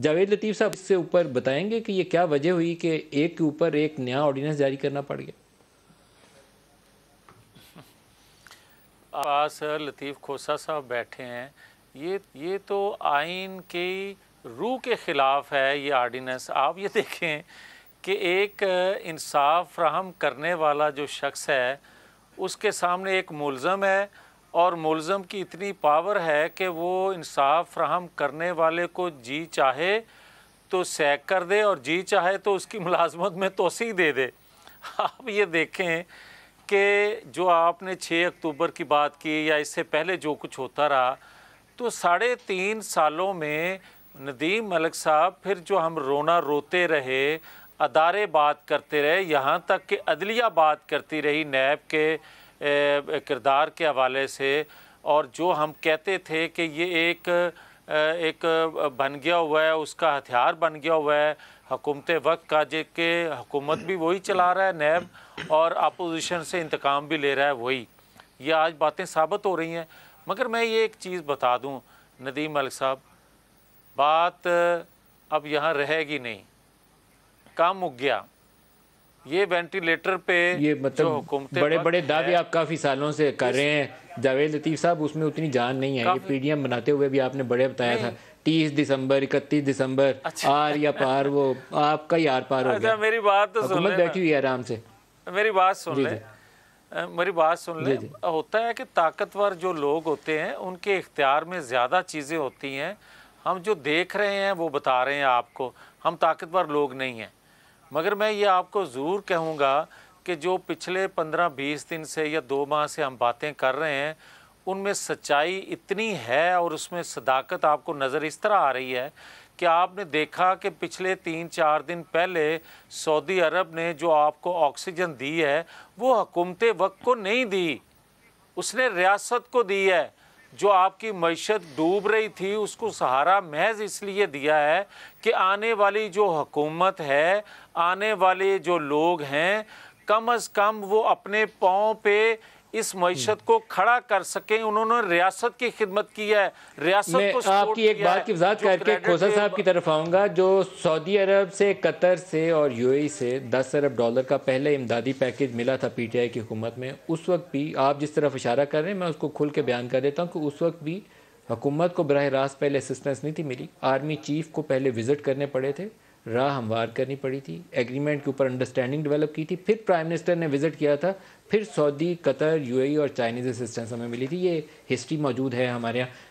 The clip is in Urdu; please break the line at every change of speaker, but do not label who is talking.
جاوید لطیف صاحب اس سے اوپر بتائیں گے کہ یہ کیا وجہ ہوئی کہ ایک کے اوپر ایک نیا آرڈیننس جاری کرنا پڑ گیا؟
پاس لطیف کھوسہ صاحب بیٹھے ہیں، یہ تو آئین کی روح کے خلاف ہے یہ آرڈیننس۔ آپ یہ دیکھیں کہ ایک انصاف فراہم کرنے والا جو شخص ہے اس کے سامنے ایک ملزم ہے، اور ملزم کی اتنی پاور ہے کہ وہ انصاف فراہم کرنے والے کو جی چاہے تو سیک کر دے اور جی چاہے تو اس کی ملازمت میں توسیع دے دے۔ آپ یہ دیکھیں کہ جو آپ نے 6 اکتوبر کی بات کی یا اس سے پہلے جو کچھ ہوتا رہا، تو 3.5 سالوں میں ندیم ملک صاحب پھر جو ہم رونا روتے رہے، ادارے بات کرتے رہے، یہاں تک کہ عدلیہ بات کرتی رہی نیب کے کردار کے حوالے سے، اور جو ہم کہتے تھے کہ یہ ایک بن گیا ہوا ہے، اس کا ہتھیار بن گیا ہوا ہے حکومت وقت کا، کہ حکومت بھی وہی چلا رہا ہے نیب، اور اپوزیشن سے انتقام بھی لے رہا ہے وہی، یہ آج باتیں ثابت ہو رہی ہیں۔ مگر میں یہ ایک چیز بتا دوں ندیم ملک صاحب، بات اب یہاں رہے گی نہیں، کام اگ گیا۔ یہ وینٹیلیٹر پہ
یہ
جو
مطلب
حکومت
بڑے
وقت
بڑے دعوے
ہے،
آپ کافی سالوں سے کر رہے ہیں جاوید لطیف صاحب، اس میں اتنی جان نہیں ہے۔ یہ
کافی
پی ڈی ایم بناتے ہوئے بھی آپ نے بڑے بتایا تھا 30 دسمبر 31 دسمبر آر یا پار، وہ آپ کا ہی آر پار ہو گیا۔
اچھا میری بات تو سن
حکومت
لیں،
بیٹھی ہوئی ہے آرام سے۔
میری بات سن
جی
لیں،
جی
میری بات سن
جی
لیں۔
جی
ہوتا ہے کہ طاقتور جو لوگ ہوتے ہیں ان کے اختیار میں زیادہ چیزیں ہوتی ہیں، ہم جو دیکھ رہے ہیں وہ بتا رہے ہیں آپ کو، ہم طاقتور لوگ نہیں ہیں۔ مگر میں یہ آپ کو ضرور کہوں گا کہ جو پچھلے 15-20 دن سے یا 2 ماہ سے ہم باتیں کر رہے ہیں، ان میں سچائی اتنی ہے اور اس میں صداقت آپ کو نظر اس طرح آ رہی ہے کہ آپ نے دیکھا کہ پچھلے 3-4 دن پہلے سعودی عرب نے جو آپ کو آکسیجن دی ہے وہ حکومت وقت کو نہیں دی، اس نے ریاست کو دی ہے۔ جو آپ کی معیشت ڈوب رہی تھی اس کو سہارا محض اس لیے دیا ہے کہ آنے والی جو حکومت ہے، آنے والے جو لوگ ہیں، کم از کم وہ اپنے پاؤں پہ اس معیشت کو کھڑا کر سکیں۔ انہوں نے ریاست کی خدمت کی ہے، ریاست
میں
کو
آپ
سپورٹ
کی ایک
کیا ہے۔
بات کی وضاحت
جو
کر کے
کریڈٹ
کھوسہ صاحب کی طرف آؤں گا، جو سعودی عرب سے، قطر سے اور یو اے ای سے $10 ارب کا پہلے امدادی پیکیج ملا تھا پی ٹی آئی کی حکومت میں، اس وقت بھی آپ جس طرف اشارہ کر رہے ہیں میں اس کو کھل کے بیان کر دیتا ہوں کہ اس وقت بھی حکومت کو براہ راست پہلے اسسٹنس نہیں تھی ملی، آرمی چیف کو پہلے وزٹ کرنے پڑے تھے، راہ ہموار کرنی پڑی تھی، ایگریمنٹ کے اوپر انڈرسٹینڈنگ ڈیولپ کی تھی، پھر پرائم منسٹر نے وزٹ کیا تھا، پھر سعودی، قطر، یو اے ای اور چائنیز اسسٹنس ہمیں ملی تھی۔ یہ ہسٹری موجود ہے ہمارے یہاں۔